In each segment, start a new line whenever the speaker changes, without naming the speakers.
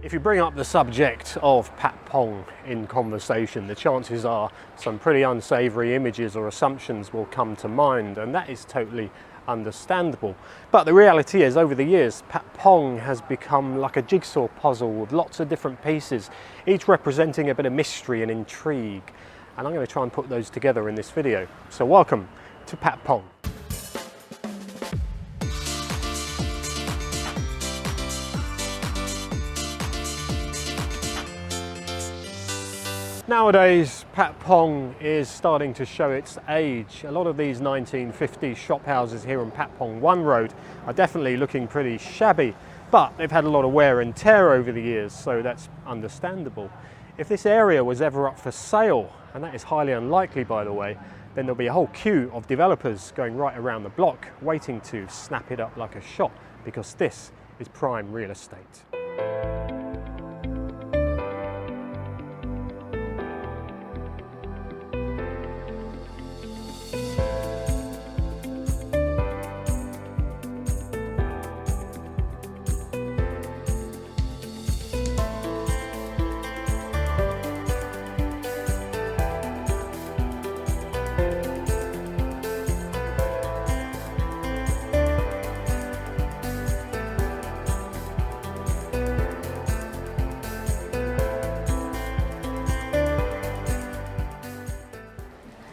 If you bring up the subject of Patpong in conversation, the chances are some pretty unsavoury images or assumptions will come to mind, and that is totally understandable. But the reality is, over the years, Patpong has become like a jigsaw puzzle with lots of different pieces, each representing a bit of mystery and intrigue. And I'm going to try and put those together in this video. So welcome to Patpong. Nowadays, Patpong is starting to show its age. A lot of these 1950s shop houses here on Patpong 1 Road are definitely looking pretty shabby, but they've had a lot of wear and tear over the years, so that's understandable. If this area was ever up for sale, and that is highly unlikely by the way, then there'll be a whole queue of developers going right around the block waiting to snap it up like a shot, because this is prime real estate.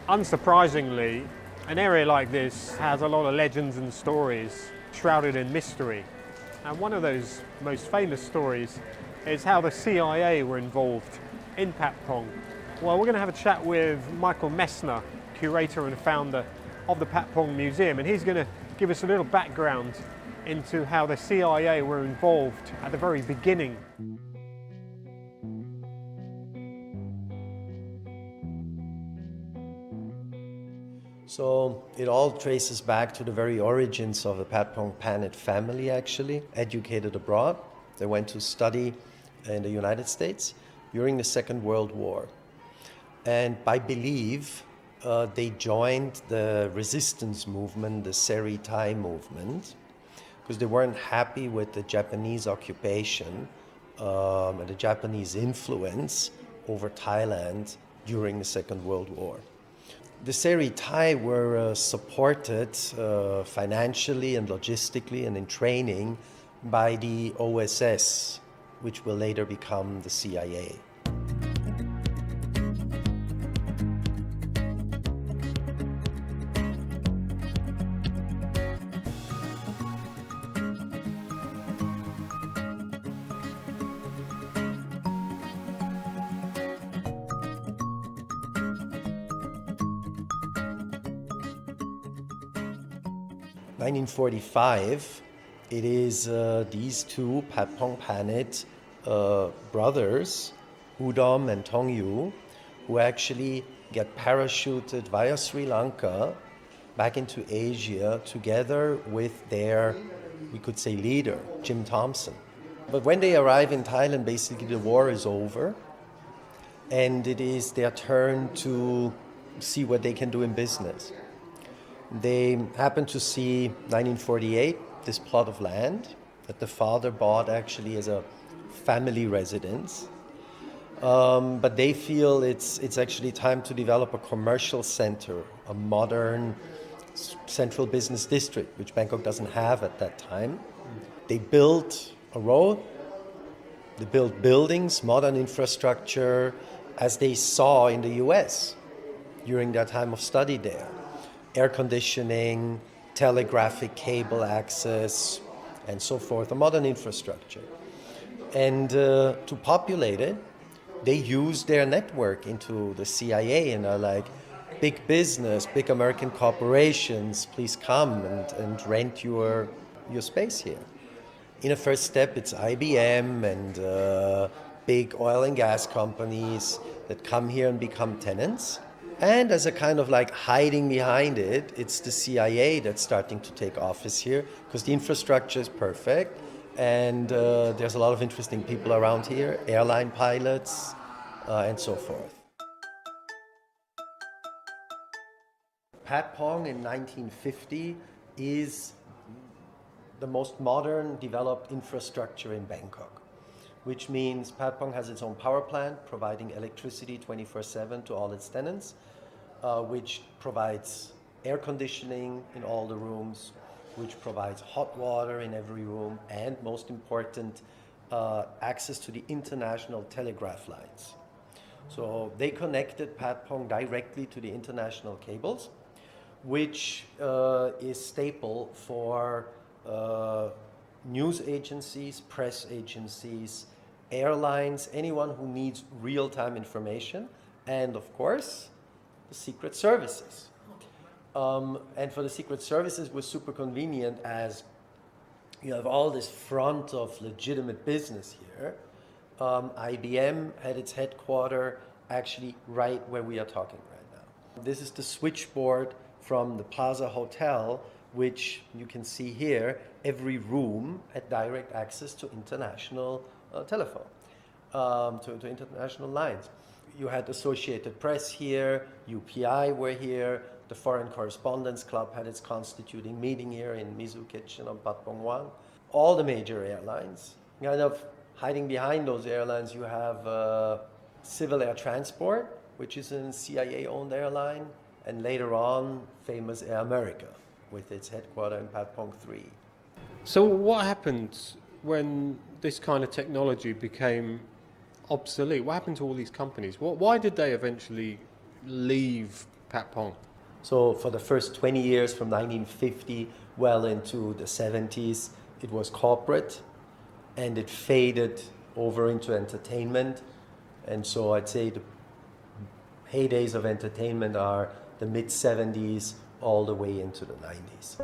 Unsurprisingly, an area like this has a lot of legends and stories shrouded in mystery. And one of those most famous stories is how the CIA were involved in Patpong. Well, we're going to have a chat with Michael Messner, curator and founder of the Patpong Museum, and he's going to give us a little background into how the CIA were involved at the very beginning.
So it all traces back to the very origins of the Patpong Panit family, actually, educated abroad. They went to study in the United States during the Second World War. And by belief, they joined the resistance movement, the Seri Thai Movement, because they weren't happy with the Japanese occupation and the Japanese influence over Thailand during the Second World War. The Seri Thai were supported financially and logistically and in training by the OSS, which will later become the CIA. In 1945, it is these two Patpong Panit brothers, Udom and Tongyu, who actually get parachuted via Sri Lanka back into Asia together with their, we could say, leader, Jim Thompson. But when they arrive in Thailand, basically the war is over, and it is their turn to see what they can do in business. They happened to see 1948, this plot of land that the father bought actually as a family residence. But they feel it's actually time to develop a commercial center, a modern central business district, which Bangkok doesn't have at that time. They built a road, they built buildings, modern infrastructure, as they saw in the US during their time of study there. Air conditioning, telegraphic cable access, and so forth, a modern infrastructure. And to populate it, they use their network into the CIA and are like, big business, big American corporations, please come and rent your space here. In a first step, it's IBM and big oil and gas companies that come here and become tenants. And as a kind of like hiding behind it, it's the CIA that's starting to take office here because the infrastructure is perfect and there's a lot of interesting people around here, airline pilots and so forth. Patpong in 1950 is the most modern developed infrastructure in Bangkok. which means Patpong has its own power plant providing electricity 24/7 to all its tenants, which provides air conditioning in all the rooms, which provides hot water in every room, and most important, access to the international telegraph lines. So they connected Patpong directly to the international cables, which is staple for news agencies, press agencies, airlines, anyone who needs real-time information, and of course, the secret services. And for the secret services, it was super convenient as you have all this front of legitimate business here. IBM had its headquarters actually right where we are talking right now. This is the switchboard from the Plaza Hotel, which you can see here. Every room had direct access to international telephone, to international lines. You had Associated Press here, UPI were here, the Foreign Correspondents Club had its constituting meeting here in Mizu kitchen on Patpong 1. All the major airlines, kind of hiding behind those airlines, you have Civil Air Transport, which is a CIA-owned airline, and later on, famous Air America, with its headquarters in Patpong 3.
So what happened when this kind of technology became obsolete? What happened to all these companies? Why did they eventually leave Patpong?
So for the first 20 years, from 1950 well into the 70s, it was corporate, and it faded over into entertainment. And so I'd say the heydays of entertainment are the mid-70s all the way into the 90s.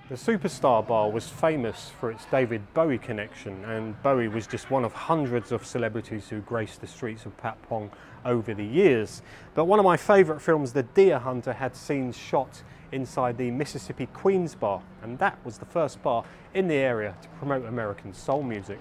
The Superstar Bar was famous for its David Bowie connection, and Bowie was just one of hundreds of celebrities who graced the streets of Patpong over the years. But one of my favourite films, The Deer Hunter, had scenes shot inside the Mississipi Queens Bar, and that was the first bar in the area to promote American soul music.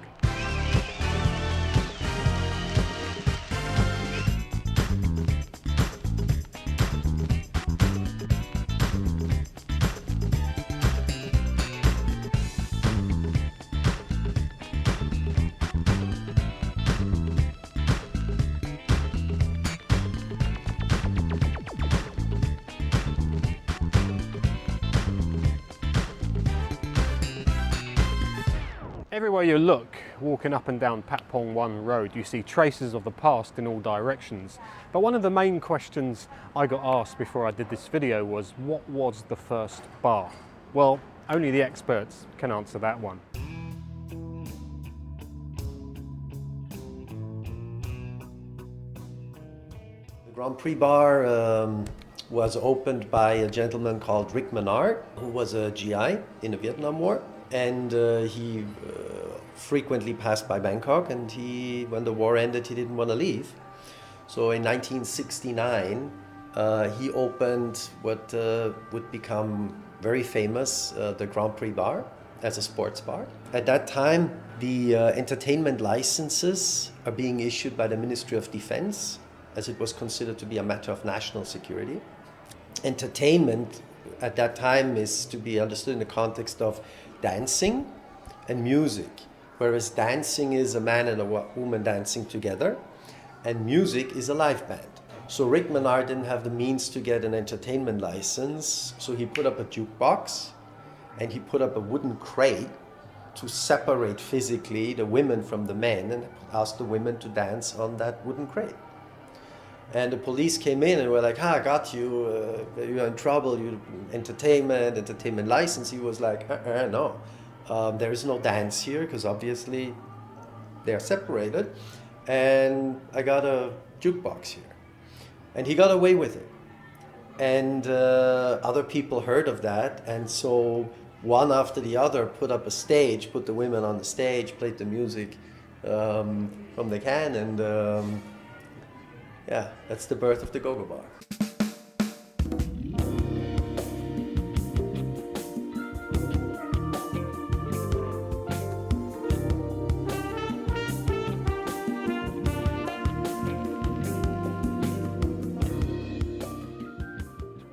Everywhere you look, walking up and down Patpong 1 Road, you see traces of the past in all directions. But one of the main questions I got asked before I did this video was, what was the first bar? Well, only the experts can answer that one.
The Grand Prix Bar was opened by a gentleman called Rick Menard, who was a GI in the Vietnam War. And he frequently passed by Bangkok, and when the war ended, he didn't want to leave. So in 1969, he opened what would become very famous, the Grand Prix Bar, as a sports bar. At that time, the entertainment licenses are being issued by the Ministry of Defense, as it was considered to be a matter of national security. Entertainment at that time is to be understood in the context of dancing and music, whereas dancing is a man and a woman dancing together, and music is a live band. So Rick Menard didn't have the means to get an entertainment license, so he put up a jukebox and he put up a wooden crate to separate physically the women from the men and asked the women to dance on that wooden crate. And the police came in and were like, I got you, you're in trouble, you entertainment license. He was like, no, there is no dance here because obviously they're separated. And I got a jukebox here. And he got away with it. And other people heard of that. And so one after the other put up a stage, put the women on the stage, played the music from the can. And yeah, that's the birth of the Gogo Bar.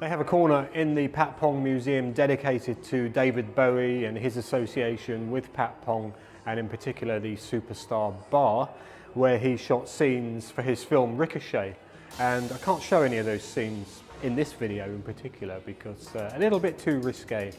They have a corner in the Patpong Museum dedicated to David Bowie and his association with Patpong, and in particular the Superstar Bar, where he shot scenes for his film Ricochet. And I can't show any of those scenes in this video in particular because a little bit too risque.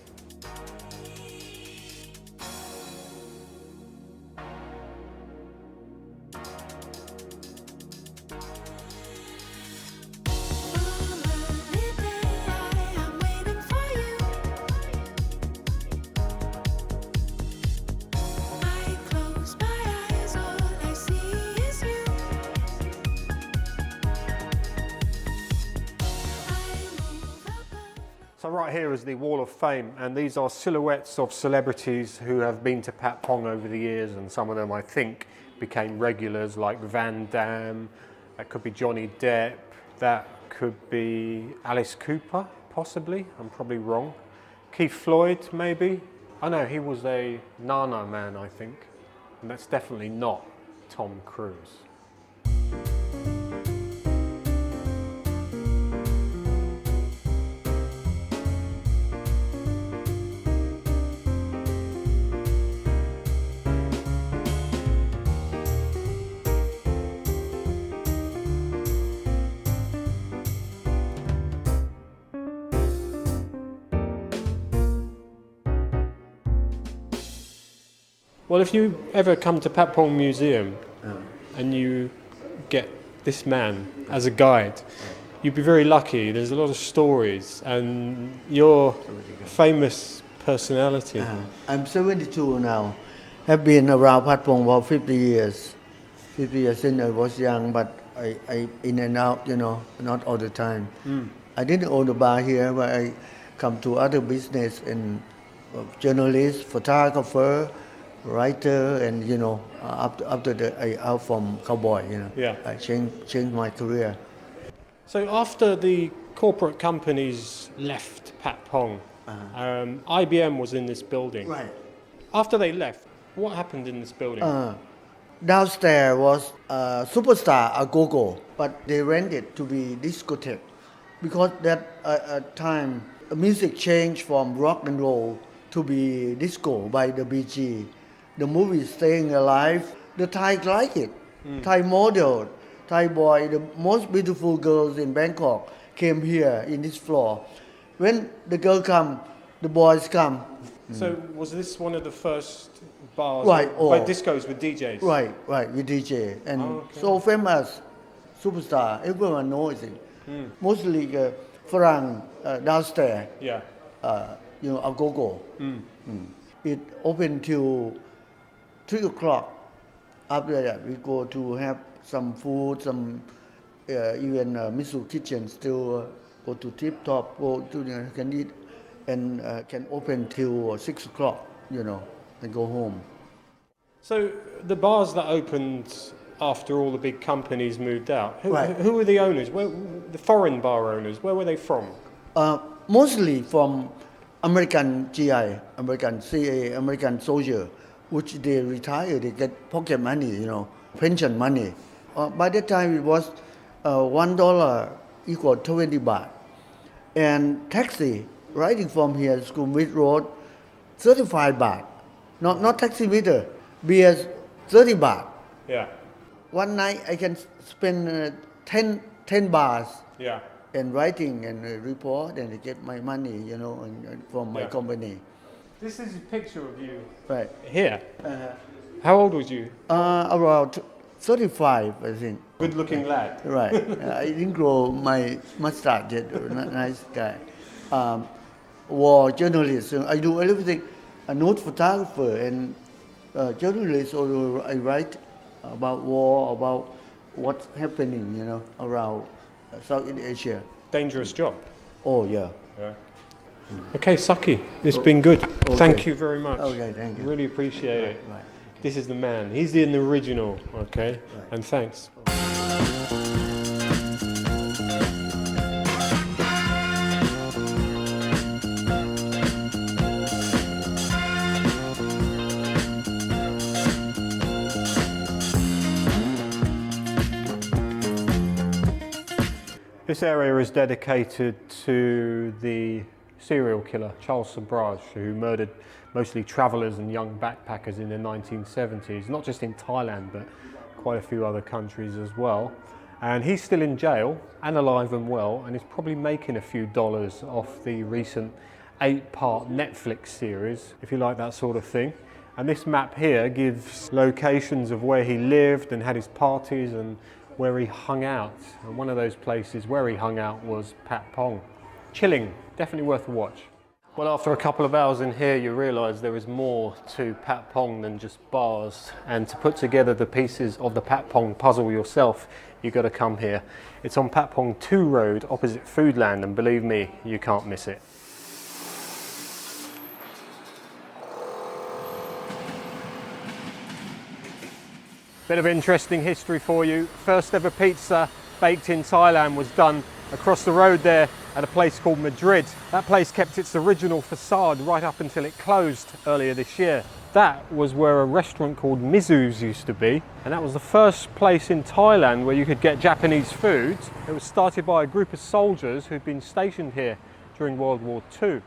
So right here is the Wall of Fame, and these are silhouettes of celebrities who have been to Patpong over the years, and some of them I think became regulars, like Van Damme, that could be Johnny Depp, that could be Alice Cooper, possibly, I'm probably wrong. Keith Floyd, maybe? I know, he was a Nana man, I think, and that's definitely not Tom Cruise. Well, if you ever come to Patpong Museum and you get this man as a guide, you'd be very lucky. There's a lot of stories and you're a famous personality.
I'm 72 now. Have been around Patpong for 50 years. 50 years since I was young, but I in and out, not all the time. I didn't own a bar here, but I come to other business and journalist, photographer, writer, and after I out from cowboy,
Yeah.
I changed my career.
So after the corporate companies left Patpong, IBM was in this building.
Right.
After they left, what happened in this building?
Downstairs was a superstar, a Gogo, but they rented to be discotheque because that time music changed from rock and roll to be disco by the BG. The movie Staying Alive, the Thai like it. Thai model, Thai boy, the most beautiful girls in Bangkok came here in this floor. When the girl come, the boys come.
So was this one of the first bars,
Right,
by discos with DJs?
Right, with DJ. And
okay.
so famous, superstar, everyone knows it. Mostly Farang downstairs,
Yeah.
a Gogo. It opened till 3 o'clock. After that, we go to have some food, some even Mizu kitchen still go to Tip Top, go to can eat, and can open till 6 o'clock, and go home.
So the bars that opened after all the big companies moved out,
Right.
who were the owners? The foreign bar owners, where were they from?
Mostly from American GI, American CA, American soldier, which they retire, they get pocket money, pension money. By that time it was $1 equal 20 baht. And taxi, riding from here, Sukhumvit Road, 35 baht. Not taxi meter, beers, 30 baht.
Yeah.
One night I can spend 10 bars.
Yeah.
And writing and report and get my money, and from my company.
This is a picture of you
Right.
here. How old was you?
Around 35, I think.
Good looking lad.
Right. I didn't grow my mustache yet. Nice guy. War journalist. I do everything. A note photographer and journalist. Or I write about war, about what's happening, you know, around Southeast Asia.
Dangerous job.
Oh yeah.
Yeah. Okay, Sucky, it's been good.
Okay.
Thank you very much.
Okay, thank you.
Really appreciate it.
Right.
This is the man. He's the original, okay? And thanks. This area is dedicated to the serial killer Charles Sobhraj, who murdered mostly travellers and young backpackers in the 1970s, not just in Thailand but quite a few other countries as well. And he's still in jail and alive and well, and is probably making a few dollars off the recent 8-part Netflix series, if you like that sort of thing. And this map here gives locations of where he lived and had his parties and where he hung out. And one of those places where he hung out was Patpong. Chilling, definitely worth a watch. Well, after a couple of hours in here, you realise there is more to Patpong than just bars. And to put together the pieces of the Patpong puzzle yourself, you've got to come here. It's on Patpong 2 Road, opposite Foodland, and believe me, you can't miss it. Bit of interesting history for you. First ever pizza baked in Thailand was done across the road there at a place called Madrid. That place kept its original facade right up until it closed earlier this year. That was where a restaurant called Mizu's used to be, and that was the first place in Thailand where you could get Japanese food. It was started by a group of soldiers who'd been stationed here during World War II.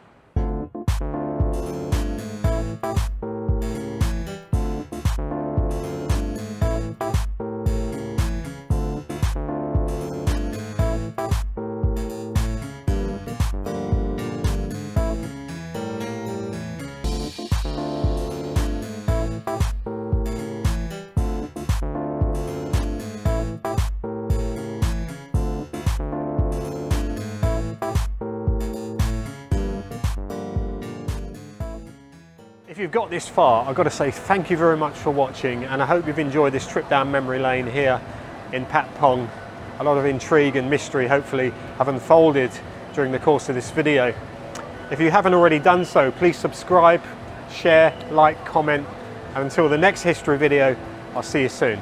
If you've got this far, I've got to say thank you very much for watching, and I hope you've enjoyed this trip down memory lane here in Patpong. A lot of intrigue and mystery hopefully have unfolded during the course of this video. If you haven't already done so, please subscribe, share, like, comment, and until the next history video, I'll see you soon.